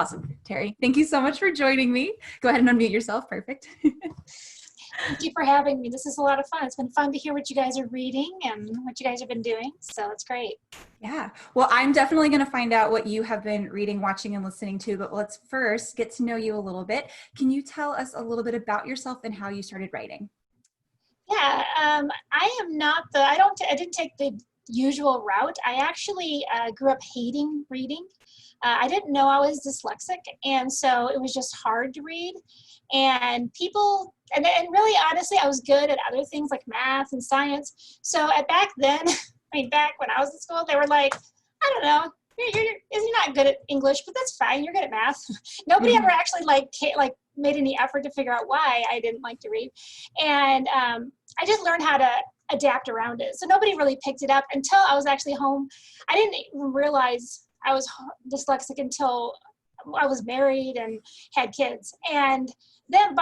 Awesome, Tari. Thank you so much for joining me. Go ahead and unmute yourself. Perfect. Thank you for having me. This is a lot of fun. It's been fun to hear what you guys are reading and what you guys have been doing. So it's great. Yeah. Well, I'm definitely going to find out what you have been reading, watching, and listening to, but let's first get to know you a little bit. Can you tell us a little bit about yourself and how you started writing? Yeah, I didn't take the usual route. I actually grew up hating reading. I didn't know I was dyslexic, and so it was just hard to read. And really honestly, I was good at other things like math and science. So back then, back when I was in school, they were like, I don't know, you're not good at English, but that's fine. You're good at math. Nobody ever actually made any effort to figure out why I didn't like to read. And I just learned how to adapt around it. So nobody really picked it up until I was actually home. I didn't even realize I was dyslexic until I was married and had kids. And then,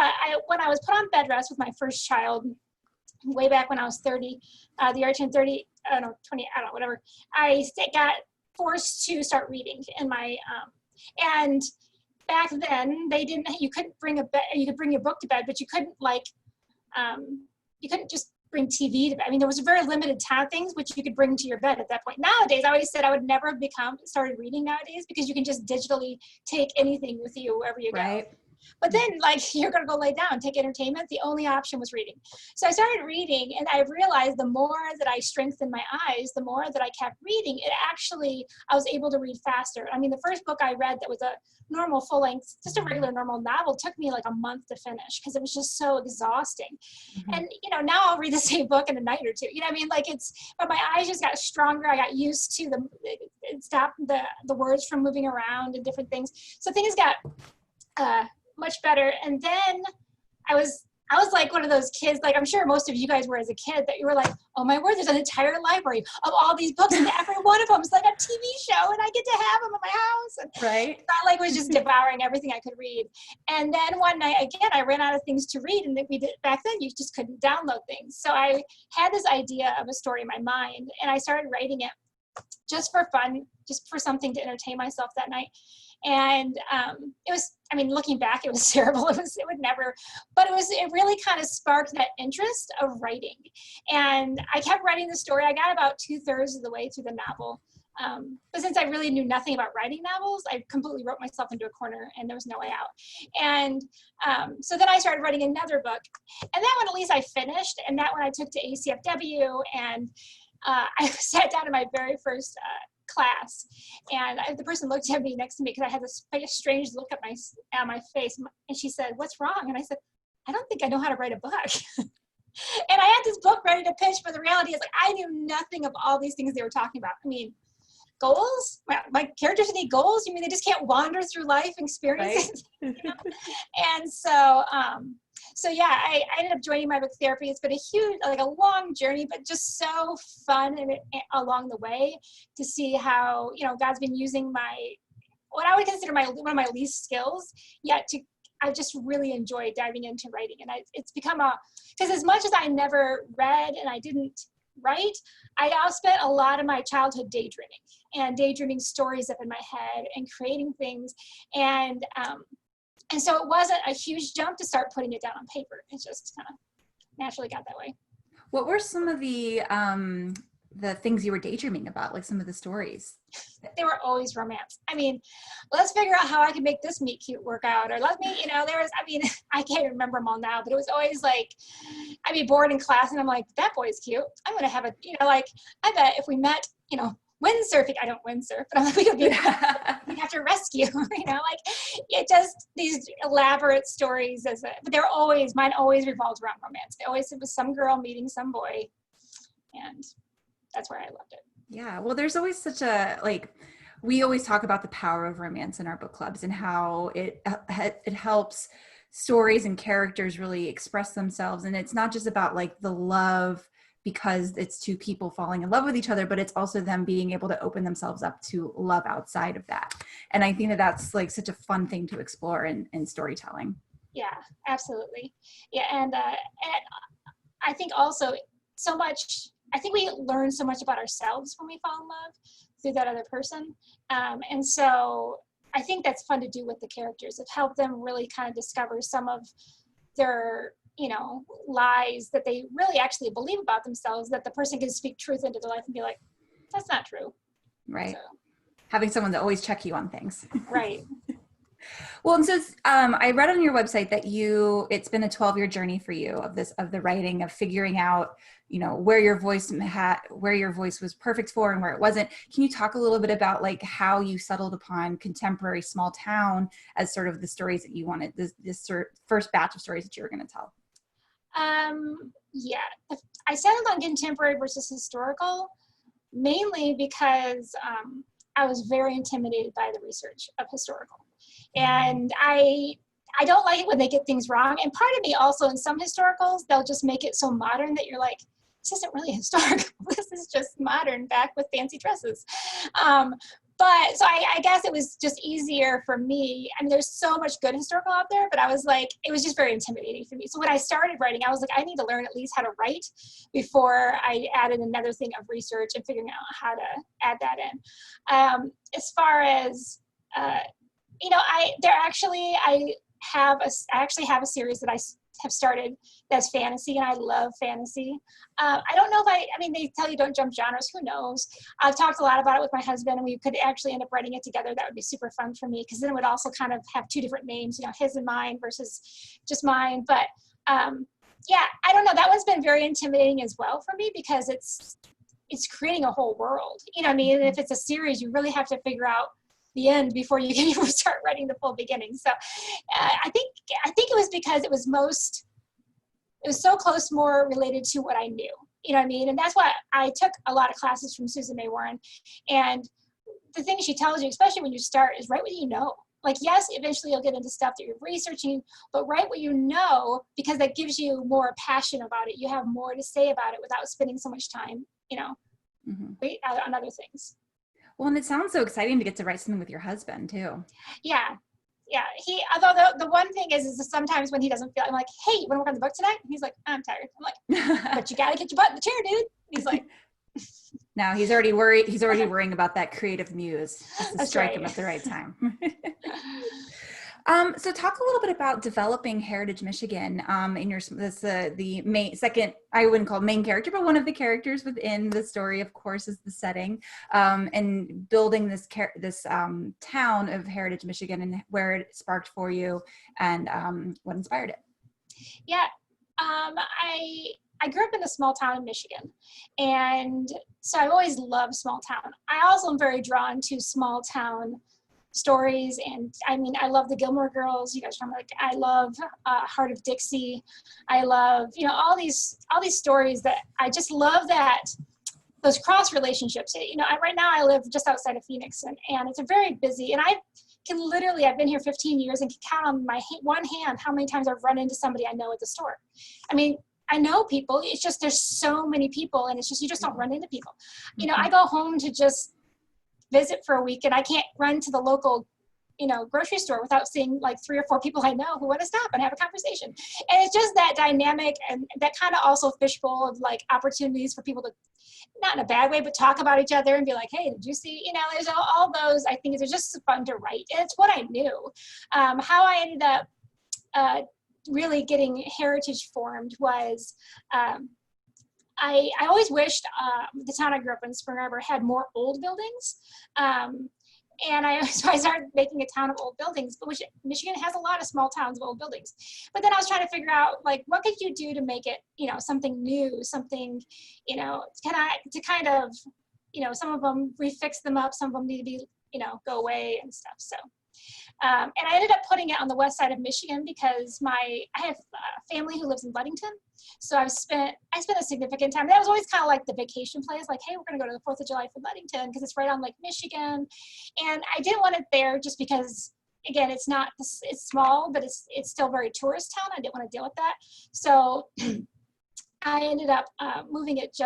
when I was put on bed rest with my first child, way back when I was 30, the year I turned 30, I don't know, 20, I don't know, whatever, I got forced to start reading in my, and back then you couldn't bring you could bring your book to bed, but you couldn't you couldn't just bring TV to bed. There was a very limited things which you could bring to your bed at that point. Nowadays, I always said I would never started reading nowadays because you can just digitally take anything with you wherever you go. But then, you're going to go lay down, take entertainment. The only option was reading. So I started reading, and I realized the more that I strengthened my eyes, the more that I kept reading, I was able to read faster. The first book I read that was a normal full-length, just a regular normal novel, took me like a month to finish because it was just so exhausting. Mm-hmm. And, now I'll read the same book in a night or two. But my eyes just got stronger. I got used to it stopped the words from moving around and different things. So things got much better. And then I was like one of those kids, I'm sure most of you guys were as a kid, that you were like, oh my word, there's an entire library of all these books, and every one of them is like a TV show, and I get to have them in my house. And right. I was just devouring everything I could read. And then one night, again, I ran out of things to read, and back then you just couldn't download things. So I had this idea of a story in my mind, and I started writing it just for fun, just for something to entertain myself that night. And it was, looking back, it was terrible. It really kind of sparked that interest of writing. And I kept writing the story. I got about 2/3 of the way through the novel. But since I really knew nothing about writing novels, I completely wrote myself into a corner, and there was no way out. And so then I started writing another book. And that one, at least I finished. And that one I took to ACFW. And I sat down in my very first class, and the person looked at me next to me because I had this strange look at my face, and she said, "What's wrong?" And I said, "I don't think I know how to write a book." And I had this book ready to pitch, but the reality is, I knew nothing of all these things they were talking about. Goals? My characters need goals? You mean they just can't wander through life experiences? Right. And so yeah, I ended up joining my book therapy. It's been a huge, a long journey, but just so fun along the way to see how, God's been using what I would consider one of my least skills, yet I just really enjoy diving into writing. And it's become because as much as I never read and I didn't write, I now spent a lot of my childhood daydreaming stories up in my head and creating things. And so it wasn't a huge jump to start putting it down on paper. It just kind of naturally got that way. What were some of the things you were daydreaming about, like some of the stories? They were always romance. Let's figure out how I can make this meet cute work out. Or I can't remember them all now, but it was always I'd be bored in class and I'm like, that boy's cute. I'm going to have I bet if we met, windsurfing, I don't windsurf, but we'd have to rescue, it just these elaborate stories but mine always revolved around romance. It was some girl meeting some boy, and that's where I loved it. Yeah. Well, there's always such we always talk about the power of romance in our book clubs and how it helps stories and characters really express themselves. And it's not just about the love because it's two people falling in love with each other, but it's also them being able to open themselves up to love outside of that. And I think that that's such a fun thing to explore in storytelling. Yeah, absolutely. Yeah. And I think also I think we learn so much about ourselves when we fall in love through that other person. And so I think that's fun to do with the characters. It helped them really kind of discover some of their, lies that they really actually believe about themselves, that the person can speak truth into their life and be like, that's not true. Right. So, Having someone to always check you on things. right. Well, and so I read on your website that it's been a 12-year journey for you of the writing, of figuring out, where your voice was perfect for and where it wasn't. Can you talk a little bit about like how you settled upon contemporary small town as sort of the stories that you wanted, this first batch of stories that you were going to tell? Yeah, I settled on contemporary versus historical, mainly because I was very intimidated by the research of historical. And I don't like it when they get things wrong. And part of me also, in some historicals, they'll just make it so modern that you're like, this isn't really historical. This is just modern back with fancy dresses. But so I guess it was just easier for me. I mean, there's so much good historical out there, but I was like, it was just very intimidating for me. So when I started writing, I was like, I need to learn at least how to write before I added another thing of research and figuring out how to add that in. As far as, I actually have a series that I have started that's fantasy, and I love fantasy. I don't know if they tell you don't jump genres, who knows? I've talked a lot about it with my husband, and we could actually end up writing it together. That would be super fun for me, because then it would also kind of have two different names, his and mine versus just mine. But yeah, I don't know. That one's been very intimidating as well for me, because it's creating a whole world. And if it's a series, you really have to figure out the end before you can even start writing the full beginning. So I think it was because it was so close, more related to what I knew. And that's why I took a lot of classes from Susan May Warren. And the thing she tells you, especially when you start, is write what you know. Like, yes, eventually you'll get into stuff that you're researching, but write what you know, because that gives you more passion about it. You have more to say about it without spending so much time, on other things. Well, and it sounds so exciting to get to write something with your husband too. Yeah. Although the one thing is sometimes when he doesn't feel, I'm like, hey, you want to work on the book tonight? And he's like, I'm tired. I'm like, but you got to get your butt in the chair, dude. And he's like, now he's already worried. He's already worrying about that creative muse just to strike him at the right time. So talk a little bit about developing Heritage Michigan in the main second, I wouldn't call it main character, but one of the characters within the story, of course, is the setting, and building this town of Heritage Michigan, and where it sparked for you, and what inspired it. Yeah, I grew up in a small town in Michigan, and so I've always loved small town. I also am very drawn to small town stories, and I love the Gilmore Girls. You guys remember, like, I love Heart of Dixie. I love all these stories that I just love, that those cross relationships. Right now I live just outside of Phoenix, and it's a very busy, and I've been here 15 years and can count on my one hand how many times I've run into somebody I know at the store. I know people, it's just there's so many people, and it's just you just don't run into people. I go home to just visit for a week, and I can't run to the local grocery store without seeing like 3 or 4 people I know who want to stop and have a conversation. And it's just that dynamic, and that kind of also fishbowl of like opportunities for people to, not in a bad way, but talk about each other and be like, hey, did you see, there's all those. I think it's just fun to write, and it's what I knew. How I ended up really getting Heritage formed was, I always wished the town I grew up in, Spring Arbor, had more old buildings. So I started making a town of old buildings, but which Michigan has a lot of small towns of old buildings. But then I was trying to figure out, like, what could you do to make it, something new, something, to kind of, some of them refix them up, some of them need to be, go away and stuff. So, and I ended up putting it on the west side of Michigan because I have a family who lives in Ludington. So I spent a significant time. That was always kind of like the vacation place, like, hey, we're going to go to the 4th of July for Ludington because it's right on Lake Michigan. And I didn't want it there just because, again, it's small, but it's still very tourist town. I didn't want to deal with that. So I ended up moving it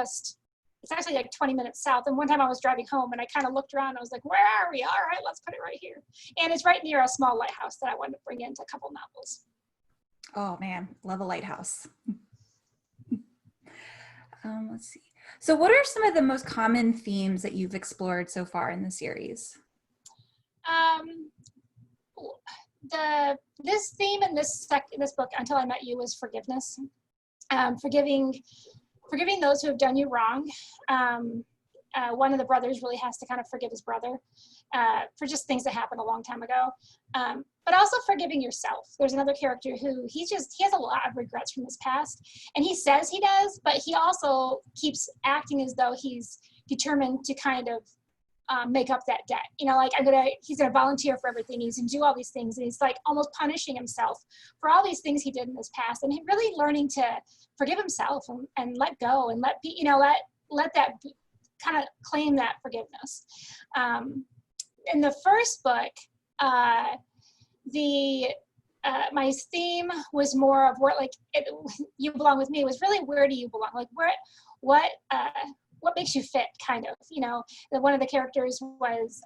it's actually like 20 minutes south. And one time I was driving home and I kind of looked around and I was like, where are we? All right, let's put it right here. And it's right near a small lighthouse that I wanted to bring into a couple novels. Oh man, love a lighthouse. Let's see. So what are some of the most common themes that you've explored so far in the series? this theme in this book, Until I Met You, was forgiveness. Forgiving those who have done you wrong. One of the brothers really has to kind of forgive his brother for just things that happened a long time ago. But also forgiving yourself. There's another character who he has a lot of regrets from his past, and he says he does, but he also keeps acting as though he's determined to kind of make up that debt. You know, like he's gonna volunteer for everything. He's gonna do all these things, and he's like almost punishing himself for all these things he did in his past, and he really learning to forgive himself and let go and let that kind of claim that forgiveness. In the first book, my theme was more of where, like, you belong with me, was really, where do you belong? Like, what makes you fit, kind of, you know. One of the characters was,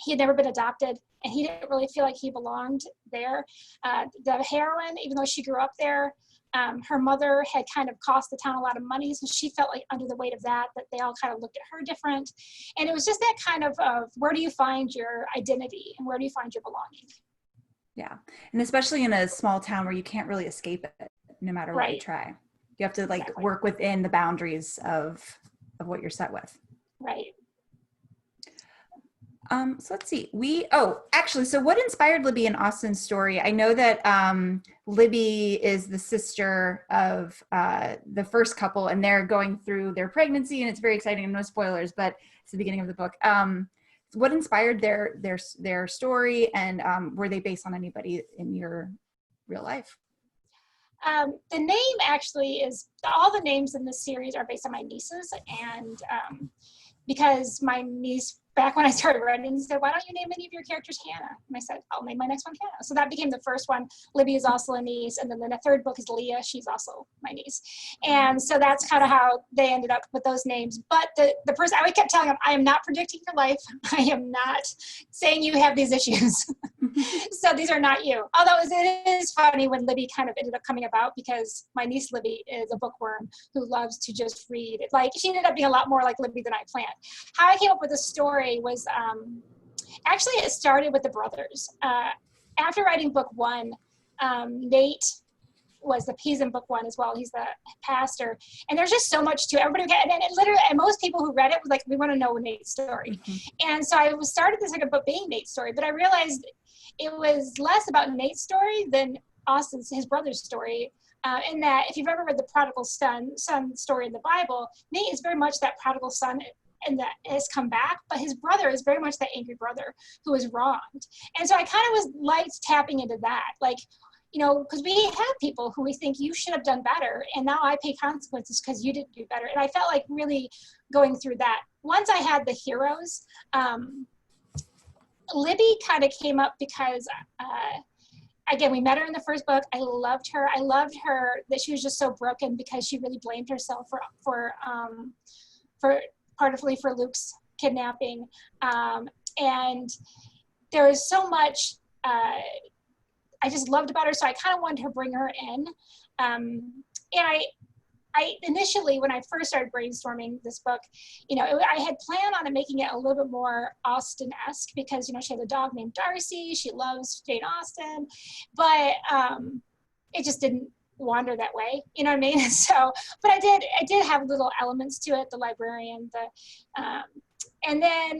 he had never been adopted, and he didn't really feel like he belonged there. The heroine, even though she grew up there, her mother had kind of cost the town a lot of money, so she felt like under the weight of that they all kind of looked at her different. And it was just that kind of where do you find your identity and where do you find your belonging? Yeah. And especially in a small town where you can't really escape it, no matter what you try. You have to work within the boundaries of what you're set with. Right. So let's see. So what inspired Libby and Austin's story? I know that Libby is the sister of the first couple, and they're going through their pregnancy, and it's very exciting. No spoilers, but it's the beginning of the book. What inspired their story, and were they based on anybody in your real life? The name actually is, all the names in this series are based on my nieces, and because my niece, back when I started writing, said, why don't you name any of your characters Hannah? And I said, I'll name my next one Hannah. So that became the first one. Libby is also a niece. And then the third book is Leah. She's also my niece. And so that's kind of how they ended up with those names. But the person, I kept telling them, I am not predicting your life. I am not saying you have these issues. So these are not you. Although it is funny when Libby kind of ended up coming about, because my niece Libby is a bookworm who loves to just read. Like, she ended up being a lot more like Libby than I planned. How I came up with the story was, actually it started with the brothers. After writing book one, Nate he's in book one as well. He's the pastor, and there's just so much to it. Everybody and it literally, and most people who read it was like, we want to know Nate's story. Mm-hmm. And so I started this like a book being Nate's story, but I realized it was less about Nate's story than his brother's story. In that, if you've ever read the prodigal son story in the Bible, Nate is very much that prodigal son, and that has come back, but his brother is very much that angry brother who is wronged. And so I kind of was liked tapping into that, like, you know, because we have people who we think you should have done better, and now I pay consequences because you didn't do better. And I felt like really going through that. Once I had the heroes, Libby kind of came up because, again, we met her in the first book. I loved her. I loved her that she was just so broken because she really blamed herself for partly for Luke's kidnapping. And there was so much I just loved about her, so I kind of wanted to bring her in. And I initially, when I first started brainstorming this book, you know, I had planned on making it a little bit more Austen-esque because, you know, she has a dog named Darcy. She loves Jane Austen, but it just didn't wander that way, you know what I mean? So, but I did have little elements to it, the librarian, and then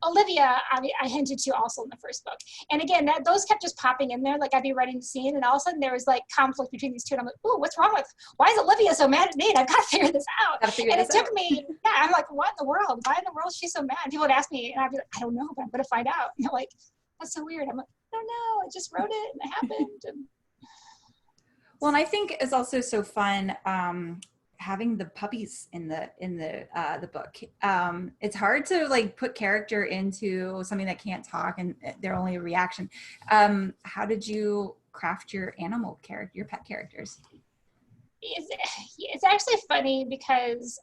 Olivia, I hinted to also in the first book. And again, those kept just popping in there. Like, I'd be writing the scene, and all of a sudden there was like conflict between these two. And I'm like, ooh, what's wrong why is Olivia so mad at me? And I've got to figure this out. It took me, I'm like, what in the world? Why in the world is she so mad? And people would ask me, and I'd be like, I don't know, but I'm going to find out. And they're like, that's so weird. I'm like, I don't know. I just wrote it, and it happened. Well, and I think it's also so fun having the puppies in the book. It's hard to like put character into something that can't talk and they're only a reaction. How did you craft your pet characters? It's actually funny because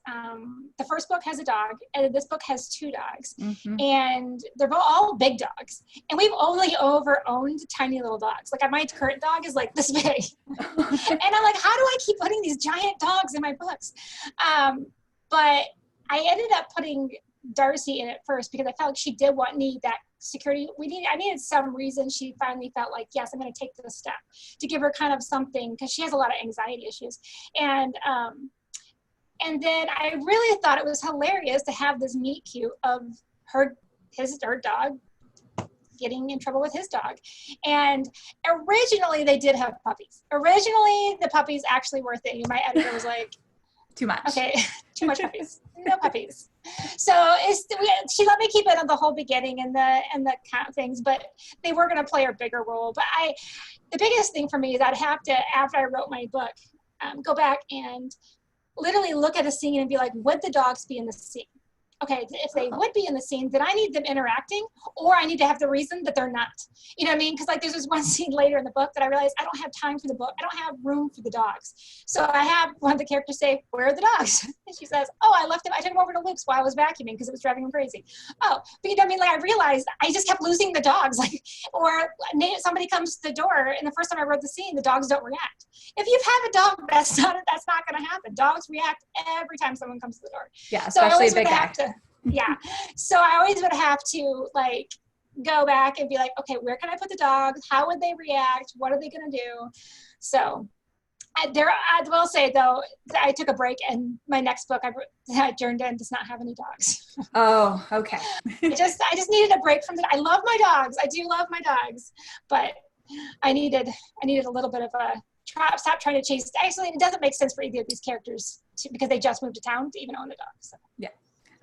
the first book has a dog, and this book has two dogs, mm-hmm. and they're both all big dogs, and we've only owned tiny little dogs. Like, my current dog is like this big, and I'm like, how do I keep putting these giant dogs in my books? But I ended up putting Darcy in it first because I felt like she did need that security. I needed some reason she finally felt like, yes, I'm going to take this step, to give her kind of something, because she has a lot of anxiety issues. And then I really thought it was hilarious to have this meet cute of her dog getting in trouble with his dog. And originally they did have puppies. Originally the puppies actually were a thing. My editor was like, too much. Okay, too much puppies. No puppies. So she let me keep it on the whole beginning and the kind of things, but they were going to play a bigger role. But the biggest thing for me is I'd have to, after I wrote my book, go back and literally look at a scene and be like, would the dogs be in the scene? Okay, if they would be in the scene, then I need them interacting, or I need to have the reason that they're not. You know what I mean? Because like there's this one scene later in the book that I realized I don't have time for the book. I don't have room for the dogs. So I have one of the characters say, where are the dogs? And she says, oh, I took them over to Luke's while I was vacuuming because it was driving him crazy. Oh, but you know what I mean? Like I realized I just kept losing the dogs. Like, or somebody comes to the door, and the first time I wrote the scene, the dogs don't react. If you have a dog, that's not going to happen. Dogs react every time someone comes to the door. Yeah, especially a big guy. Yeah. So I always would have to like go back and be like, okay, where can I put the dogs? How would they react? What are they going to do? So I will say though, I took a break, and my next book I turned in does not have any dogs. Oh, okay. I just needed a break from I love my dogs. I do love my dogs, but I needed a little bit of a stop trying to chase. Actually, it doesn't make sense for either of these characters because they just moved to town to even own a dog. So. Yeah.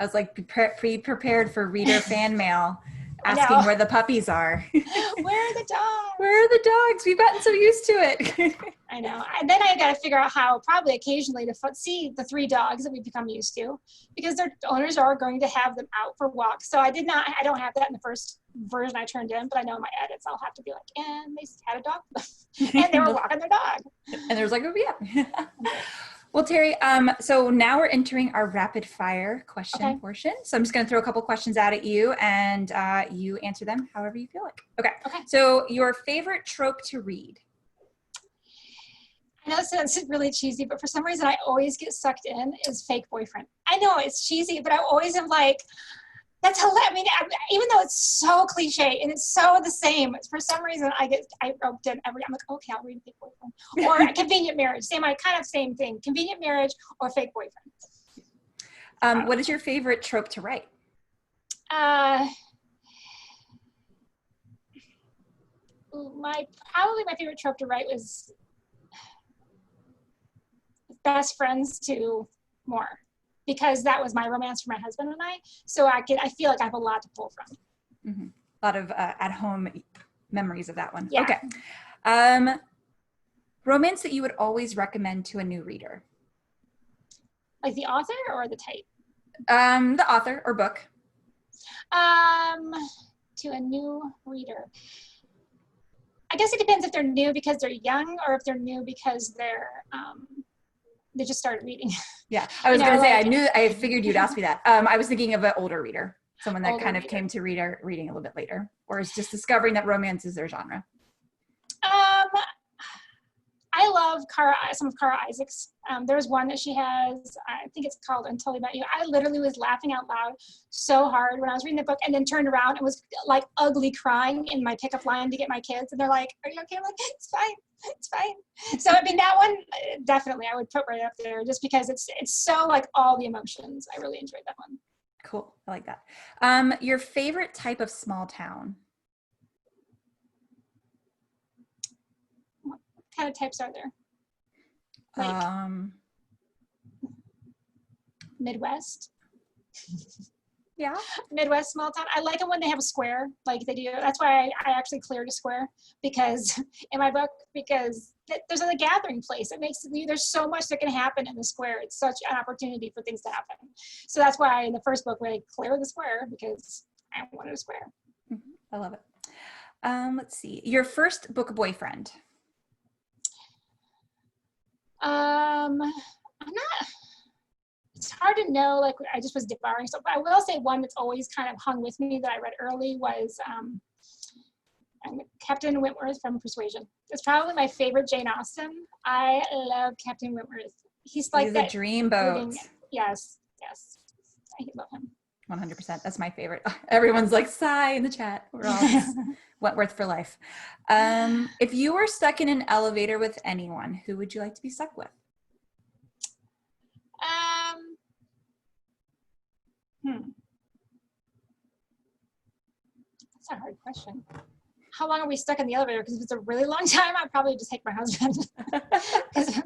I was like prepared for reader fan mail asking where the puppies are. Where are the dogs? Where are the dogs? We've gotten so used to it. I know. And then I got to figure out how probably occasionally to see the 3 dogs that we've become used to, because their owners are going to have them out for walks. So I don't have that in the first version I turned in, but I know in my edits I'll have to be like, and they had a dog and they were walking their dog. And there's like, oh yeah. Well, Tari, so now we're entering our rapid fire question portion. So I'm just going to throw a couple questions out at you, and you answer them however you feel like. Okay. So your favorite trope to read? I know it sounds really cheesy, but for some reason I always get sucked in is fake boyfriend. I know it's cheesy, but I always am like, that's hilarious. I mean, even though it's so cliche and it's so the same, for some reason I roped in I'm like, okay, I'll read fake boyfriend. Or convenient marriage, same thing. Convenient marriage or fake boyfriend. What is your favorite trope to write? Probably my favorite trope to write was best friends to more, because that was my romance for my husband and I. So I feel like I have a lot to pull from. Mm-hmm. A lot of at-home memories of that one. Yeah. Okay. Romance that you would always recommend to a new reader? Like the author or the type? The author or book. To a new reader. I guess it depends if they're new because they're young or if they're new because they just started reading. Yeah, I was going to say, I figured you'd ask me that. I was thinking of an older reader, someone that kind of came to reading a little bit later, or is just discovering that romance is their genre. I love some of Cara Isaac's. There's one that she has, I think it's called Until I Met You. I literally was laughing out loud so hard when I was reading the book, and then turned around and was like ugly crying in my pickup line to get my kids. And they're like, are you okay? I'm like, it's fine. So I mean, that one, definitely I would put right up there just because it's so like all the emotions. I really enjoyed that one. Cool, I like that. Your favorite type of small town? What kind of types are there? Like Midwest. Yeah. Midwest small town. I like it when they have a square, like they do. That's why I actually cleared a square because in my book, because there's a gathering place. It makes there's so much that can happen in the square. It's such an opportunity for things to happen. So that's why in the first book we clear the square because I wanted a square. Mm-hmm. I love it. Let's see. Your first book boyfriend? I'm not. It's hard to know, like I just was devouring stuff, but I will say one that's always kind of hung with me that I read early was Captain Wentworth from Persuasion. It's probably my favorite Jane Austen. I love Captain Wentworth. He's like that dreamboat. Yes. I love him. 100%. That's my favorite. Everyone's like, sigh in the chat. We're all just Wentworth for life. If you were stuck in an elevator with anyone, who would you like to be stuck with? That's a hard question. How long are we stuck in the elevator? Because if it's a really long time, I'd probably just hate my husband. Because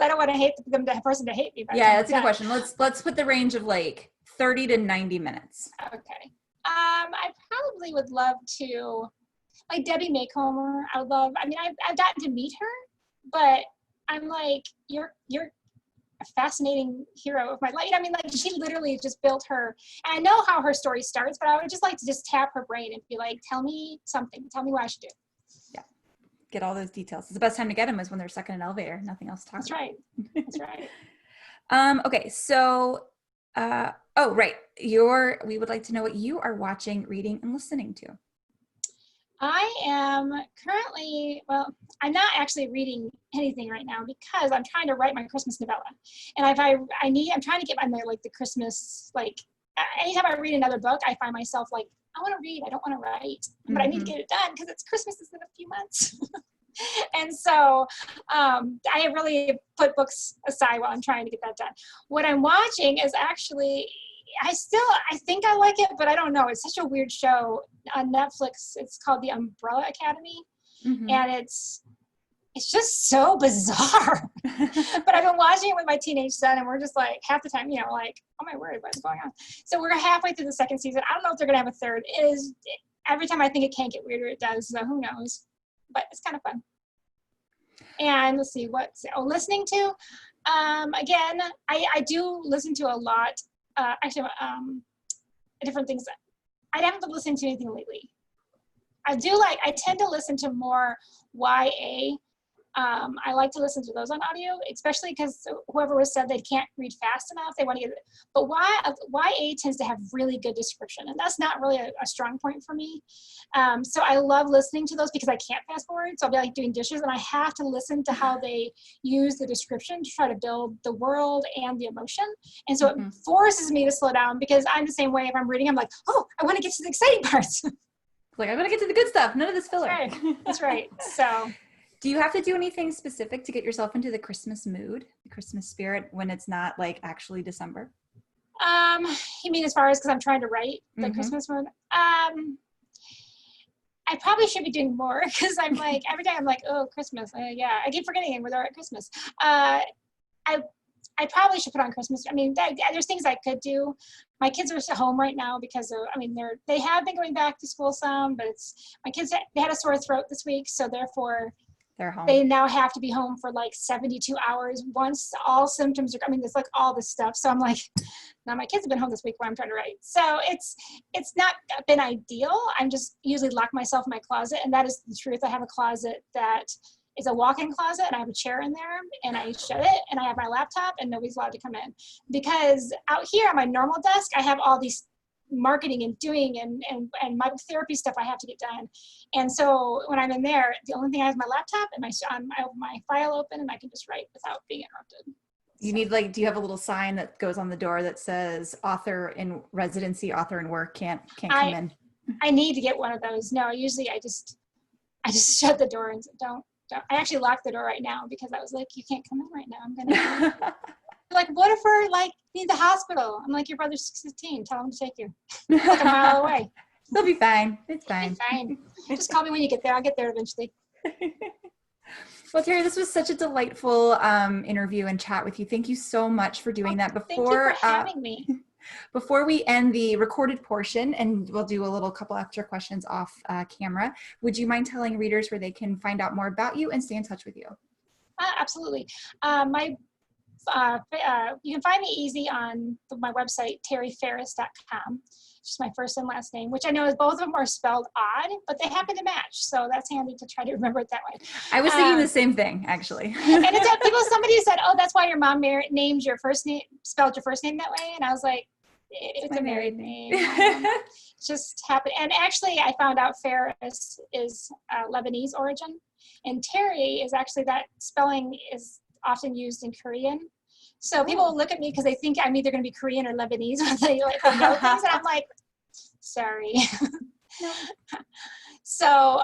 I don't want to hate the person to hate me. Yeah, that's a good question. Let's put the range of like 30 to 90 minutes. Okay. I probably would love to, like Debbie Maycomer. I would love. I mean, I've gotten to meet her, but I'm like, you're a fascinating hero of my life. I mean, like she literally just built her, and I know how her story starts, but I would just like to just tap her brain and be like, tell me something, tell me what I should do. Yeah, get all those details. It's the best time to get them is when they're stuck in an elevator, nothing else to talk That's about. right. That's right. Okay, so oh right, we would like to know what you are watching, reading, and listening to. I am currently, well, I'm not actually reading anything right now because I'm trying to write my Christmas novella. And if I'm trying to get my, like the Christmas, like anytime I read another book, I find myself like, I want to read, I don't want to write, but I need to get it done because it's Christmas is in a few months. And so I really put books aside while I'm trying to get that done. What I'm watching is actually, I think I like it, but I don't know. It's such a weird show on Netflix. It's called The Umbrella Academy. And it's just so bizarre. But I've been watching it with my teenage son, and we're just like half the time, you know, like, oh my word, what's going on? So we're halfway through the second season. I don't know if they're going to have a third. Every time I think it can't get weirder, it does. So who knows? But it's kind of fun. And let's see, listening to. Again, I do listen to a lot. Different things. I haven't been listening to anything lately. I tend to listen to more YA. I like to listen to those on audio, especially because whoever said they can't read fast enough, they want to get it. But YA tends to have really good description, and that's not really a strong point for me. So I love listening to those because I can't fast forward. So I'll be like doing dishes, and I have to listen to how they use the description to try to build the world and the emotion. And so it forces me to slow down because I'm the same way. If I'm reading, I'm like, oh, I want to get to the exciting parts. Like, I'm going to get to the good stuff. None of this filler. That's right. That's right. So. Do you have to do anything specific to get yourself into the Christmas mood, the Christmas spirit, when it's not like actually December? You mean as far as because I'm trying to write the Christmas mood? I probably should be doing more because I'm like, every day I'm like, oh, Christmas. Yeah, I keep forgetting we're at Christmas. I probably should put on Christmas. I mean, there's things I could do. My kids are home right now because they have been going back to school some, but my kids, they had a sore throat this week. So therefore, they're home. They now have to be home for like 72 hours once all symptoms are, it's like all this stuff. So I'm like, now my kids have been home this week while I'm trying to write. So it's not been ideal. I'm just usually lock myself in my closet. And that is the truth. I have a closet that is a walk-in closet, and I have a chair in there, and I shut it, and I have my laptop, and nobody's allowed to come in. Because out here on my normal desk, I have all these marketing and doing and my therapy stuff I have to get done. And so when I'm in there, the only thing I have is my laptop and I have my file open, and I can just write without being interrupted. You need do you have a little sign that goes on the door that says author in residency, author in work, can't come in? I need to get one of those. No, usually I just shut the door and don't. I actually locked the door right now because I was like, you can't come in right now. I'm gonna like, what if we're like need the hospital? I'm like, your brother's 16. Tell him to take you. Like a mile away. They'll be fine. It's fine. It's fine. Just call me when you get there. I'll get there eventually. Well, Tari, this was such a delightful interview and chat with you. Thank you so much for doing that. Thank you for having me. Before we end the recorded portion, and we'll do a couple extra questions off camera, would you mind telling readers where they can find out more about you and stay in touch with you? Absolutely. You can find me easy on my website, tarifaris.com. Just my first and last name, which I know is both of them are spelled odd, but they happen to match. So that's handy to try to remember it that way. I was thinking the same thing, actually. And somebody said, oh, that's why your mom named your first name, spelled your first name that way. And I was like, it's a married name. Just happened. And actually, I found out Faris is Lebanese origin. And Tari is actually, that spelling is often used in Korean. So people will look at me because they think I'm either going to be Korean or Lebanese when they like they know things, and I'm like, sorry. No. So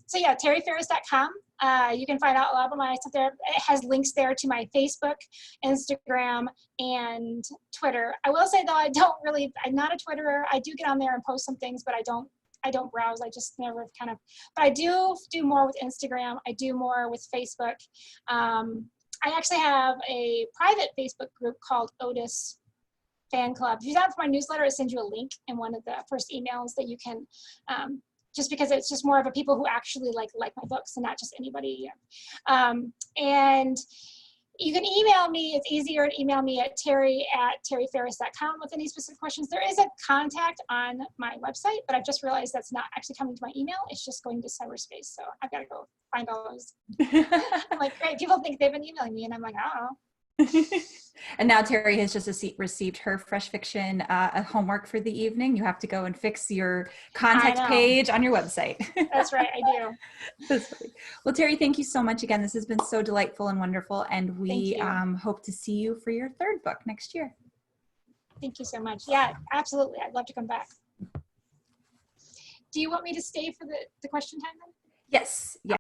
so yeah, TariFaris.com. You can find out a lot about my stuff there. It has links there to my Facebook, Instagram, and Twitter. I will say though, I'm not a Twitterer. I do get on there and post some things, but I don't browse. I just never kind of, but I do more with Instagram. I do more with Facebook. I actually have a private Facebook group called Otis Fan Club. If you sign up for my newsletter, it sends you a link in one of the first emails that you can, just because it's just more of a people who actually like my books and not just anybody. And you can email me. It's easier to email me at Tari@TariFaris.com with any specific questions. There is a contact on my website, but I've just realized that's not actually coming to my email. It's just going to cyberspace. So I've got to go find all those. I'm like, great, people think they've been emailing me, and I'm like, I don't know. And now Tari has just received her Fresh Fiction homework for the evening. You have to go and fix your contact page on your website. That's right, I do. That's funny. Well, Tari, thank you so much again. This has been so delightful and wonderful, and we hope to see you for your third book next year. Thank you so much. Yeah, absolutely. I'd love to come back. Do you want me to stay for the question time then? Yes. Yeah.